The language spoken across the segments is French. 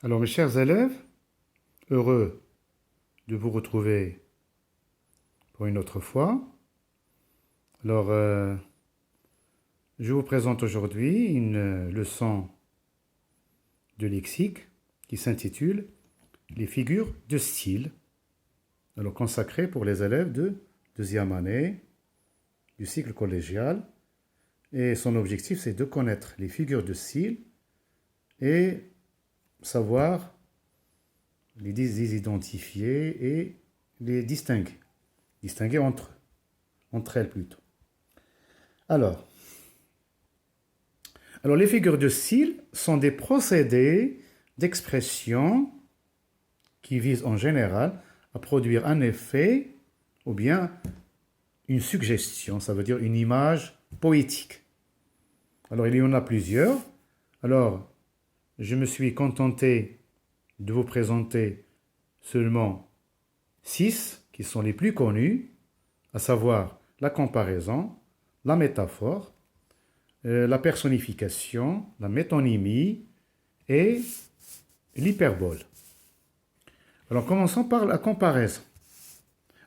Alors mes chers élèves, heureux de vous retrouver pour une autre fois. Alors, je vous présente aujourd'hui une leçon de lexique qui s'intitule Les figures de style, alors consacrée pour les élèves de deuxième année du cycle collégial. Et son objectif, c'est de connaître les figures de style et savoir les identifier et les distinguer entre elles plutôt. Alors, les figures de style sont des procédés d'expression qui visent en général à produire un effet ou bien une suggestion, ça veut dire une image poétique. Alors, il y en a plusieurs. Alors, je me suis contenté de vous présenter seulement 6 qui sont les plus connus, à savoir la comparaison, la métaphore, la personnification, la métonymie et l'hyperbole. Alors commençons par la comparaison.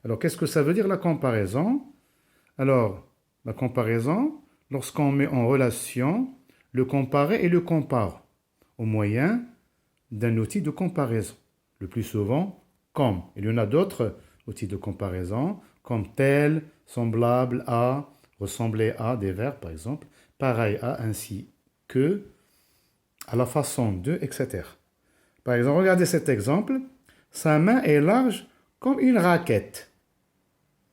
Alors qu'est-ce que ça veut dire la comparaison? Alors la comparaison, lorsqu'on met en relation le comparé et le compare au moyen d'un outil de comparaison. Le plus souvent, comme. Il y en a d'autres outils de comparaison, comme tel, semblable à, ressembler à, des verbes par exemple, pareil à, ainsi que, à la façon de, etc. Par exemple, regardez cet exemple. Sa main est large comme une raquette.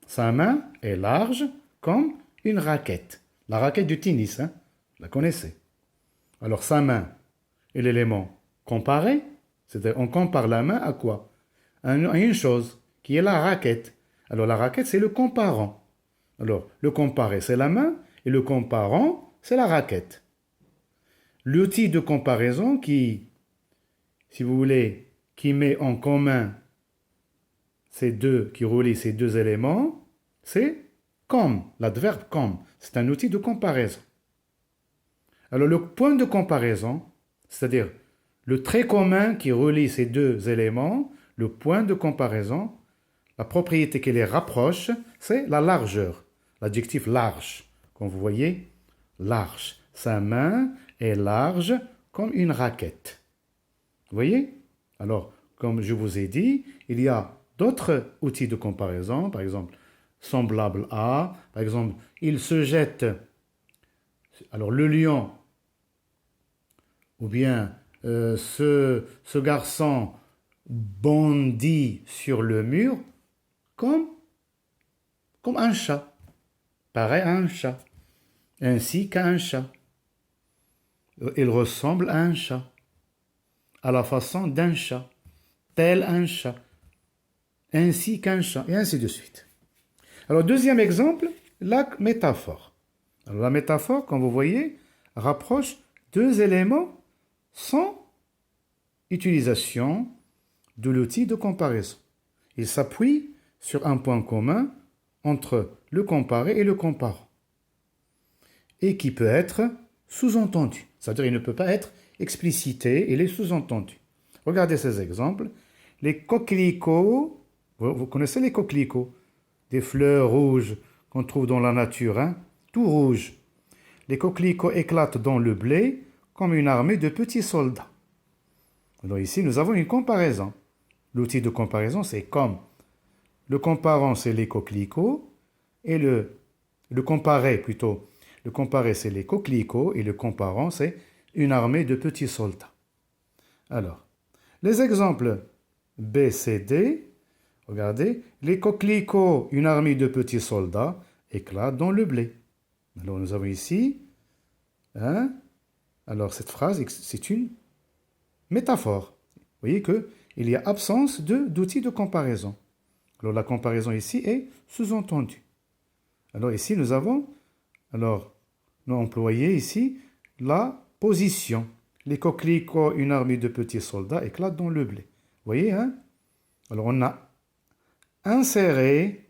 Sa main est large comme une raquette. La raquette du tennis, hein? Vous la connaissez. Alors, sa main est l'élément comparé, c'est-à-dire on compare la main à quoi? À une chose, qui est la raquette. Alors, la raquette, c'est le comparant. Alors, le comparé, c'est la main, et le comparant, c'est la raquette. L'outil de comparaison qui, si vous voulez, qui met en commun qui relie ces deux éléments, c'est comme, l'adverbe comme. C'est un outil de comparaison. Alors le point de comparaison, c'est-à-dire le trait commun qui relie ces deux éléments, le point de comparaison, la propriété qui les rapproche, c'est la largeur. L'adjectif large, comme vous voyez, large. Sa main est large comme une raquette. Vous voyez? Alors, comme je vous ai dit, il y a d'autres outils de comparaison, par exemple, semblable à, par exemple, il se jette, alors le lion, ou bien ce garçon bondit sur le mur comme, comme un chat, pareil à un chat, ainsi qu'à un chat. Il ressemble à un chat, à la façon d'un chat, tel un chat, ainsi qu'un chat, et ainsi de suite. Alors, deuxième exemple, la métaphore. Alors, la métaphore, comme vous voyez, rapproche deux éléments sans utilisation de l'outil de comparaison. Il s'appuie sur un point commun entre le comparé et le comparant, et qui peut être sous-entendu. C'est-à-dire qu'il ne peut pas être explicité, il est sous-entendu. Regardez ces exemples. Les coquelicots, vous connaissez les coquelicots? Des fleurs rouges qu'on trouve dans la nature, hein? Tout rouge. Les coquelicots éclatent dans le blé comme une armée de petits soldats. Alors ici, nous avons une comparaison. L'outil de comparaison, c'est comme. Le comparant, c'est les coquelicots, et le comparé plutôt. Le comparé, c'est les coquelicots, et le comparant, c'est une armée de petits soldats. Alors, les exemples B, C, D, regardez, les coquelicots, une armée de petits soldats, éclatent dans le blé. Alors nous avons ici, hein, alors cette phrase, c'est une métaphore. Vous voyez qu'il y a absence d'outils de comparaison. Alors la comparaison ici est sous-entendue. Alors ici nous avons, alors nous employé ici la position. Les coquelicots, une armée de petits soldats éclatent dans le blé. Vous voyez, hein? Alors on a inséré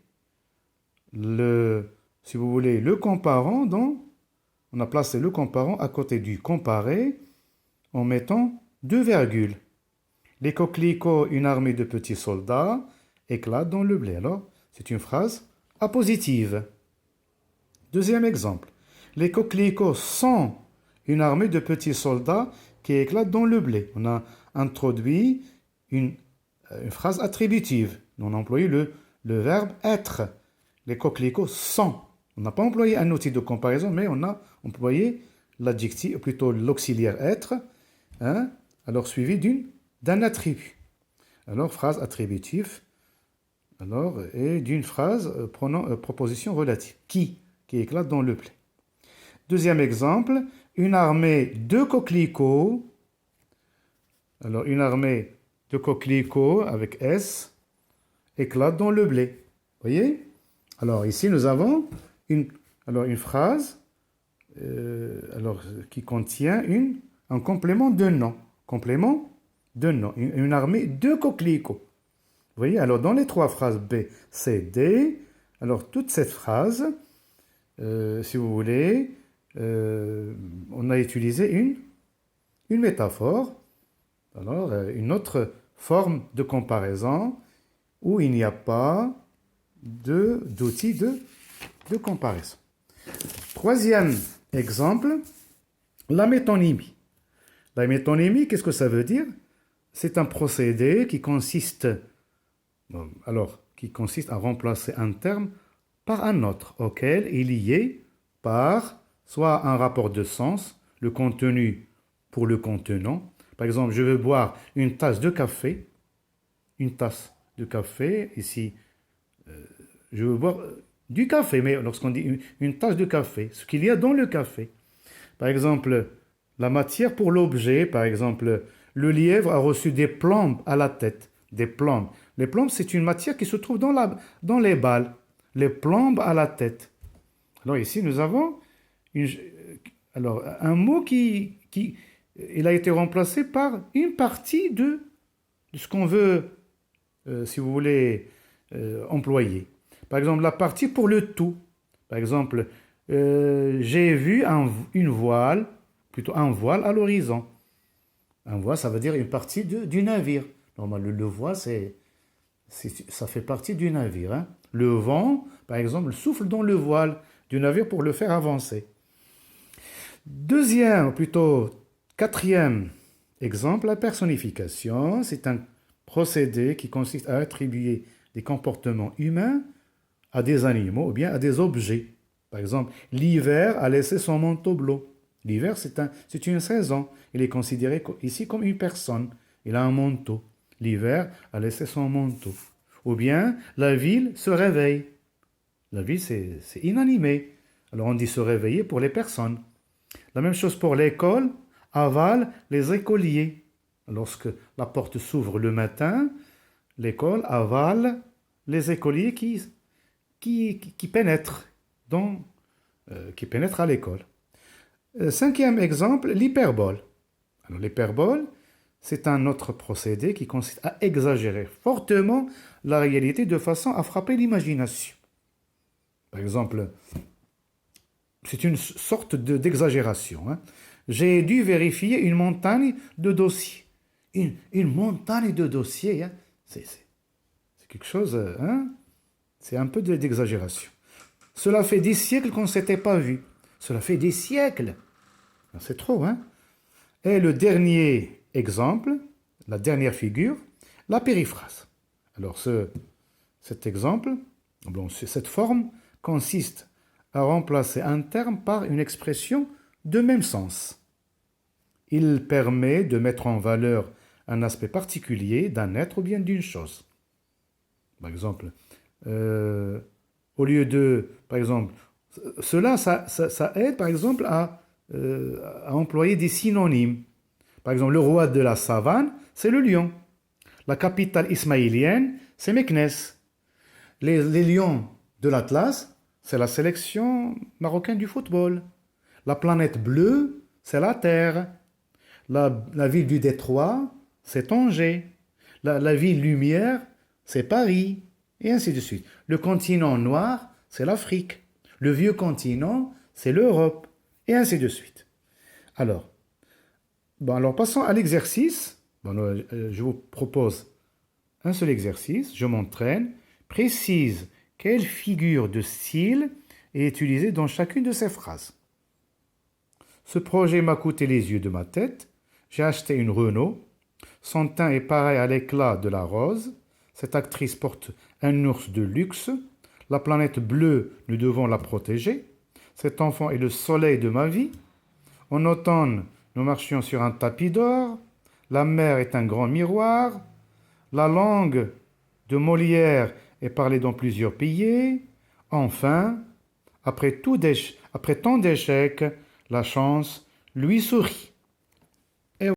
si vous voulez, le comparant on a placé le comparant à côté du comparé en mettant deux virgules. Les coquelicots, une armée de petits soldats, éclatent dans le blé. Alors, c'est une phrase appositive. Deuxième exemple. Les coquelicots sont une armée de petits soldats qui éclatent dans le blé. On a introduit une phrase attributive. On a employé le verbe être. Les coquelicots sont. On n'a pas employé un outil de comparaison, mais on a employé l'adjectif, plutôt l'auxiliaire être, hein, alors suivi d'un attribut. Alors, phrase attributive, alors, et d'une phrase proposition relative. Qui éclate dans le blé. Deuxième exemple, une armée de coquelicots. Alors, une armée de coquelicots avec S éclate dans le blé. Voyez? Alors, ici, nous avons une phrase qui contient un complément de nom. Complément de nom. Une armée de coquelicots. Vous voyez? Alors, dans les trois phrases B, C, D, alors, toute cette phrase, si vous voulez, on a utilisé une métaphore, alors une autre forme de comparaison où il n'y a pas d'outil de comparaison. Troisième exemple, la métonymie. La métonymie, qu'est-ce que ça veut dire? C'est un procédé qui consiste à remplacer un terme par un autre auquel il y est par soit un rapport de sens, le contenu pour le contenant. Par exemple, je veux boire une tasse de café. Une tasse de café, ici, je veux boire du café, mais lorsqu'on dit une tasse de café, ce qu'il y a dans le café. Par exemple, la matière pour l'objet, par exemple, le lièvre a reçu des plombes à la tête. Des plombes. Les plombes, c'est une matière qui se trouve dans les balles. Les plombes à la tête. Alors ici, nous avons un mot qui il a été remplacé par une partie de ce qu'on veut, si vous voulez, employer. Par exemple, la partie pour le tout. Par exemple, j'ai vu une voile, plutôt un voile à l'horizon. Un voile, ça veut dire une partie du navire. Normalement, le voile, ça fait partie du navire. Hein. Le vent, par exemple, souffle dans le voile du navire pour le faire avancer. Deuxième, plutôt quatrième exemple, la personnification. C'est un procédé qui consiste à attribuer des comportements humains à des animaux ou bien à des objets. Par exemple, l'hiver a laissé son manteau bleu. L'hiver, c'est une saison. Il est considéré ici comme une personne. Il a un manteau. L'hiver a laissé son manteau. Ou bien, la ville se réveille. La ville, c'est inanimé. Alors, on dit se réveiller pour les personnes. La même chose pour l'école, avale les écoliers. Lorsque la porte s'ouvre le matin, l'école avale les écoliers qui pénètrent à l'école. Cinquième exemple, l'hyperbole. Alors, l'hyperbole, c'est un autre procédé qui consiste à exagérer fortement la réalité de façon à frapper l'imagination. Par exemple, c'est une sorte d'exagération. Hein. J'ai dû vérifier une montagne de dossiers. Une montagne de dossiers, hein. C'est quelque chose, hein. C'est un peu d'exagération. Cela fait des siècles qu'on ne s'était pas vu. Cela fait des siècles. C'est trop, hein. Et le dernier exemple, la dernière figure, la périphrase. Alors, cet exemple, cette forme consiste à remplacer un terme par une expression de même sens. Il permet de mettre en valeur un aspect particulier d'un être ou bien d'une chose. Par exemple, au lieu de, par exemple, ça aide, par exemple, à employer des synonymes. Par exemple, le roi de la savane, c'est le lion. La capitale ismaélienne, c'est Meknès. Les lions de l'Atlas, c'est la sélection marocaine du football. La planète bleue, c'est la Terre. La ville du Détroit, c'est Tanger. La ville lumière, c'est Paris. Et ainsi de suite. Le continent noir, c'est l'Afrique. Le vieux continent, c'est l'Europe. Et ainsi de suite. Alors passons à l'exercice Bon, je vous propose un seul exercice. Je m'entraîne. Précise quelle figure de style est utilisée dans chacune de ces phrases. Ce projet m'a coûté les yeux de ma tête. J'ai acheté une Renault. Son teint est pareil à l'éclat de la rose. Cette actrice porte un ours de luxe. La planète bleue, nous devons la protéger. Cet enfant est le soleil de ma vie. En automne, nous marchions sur un tapis d'or. La mer est un grand miroir. La langue de Molière est parlée dans plusieurs pays. Enfin, après tant d'échecs, la chance lui sourit.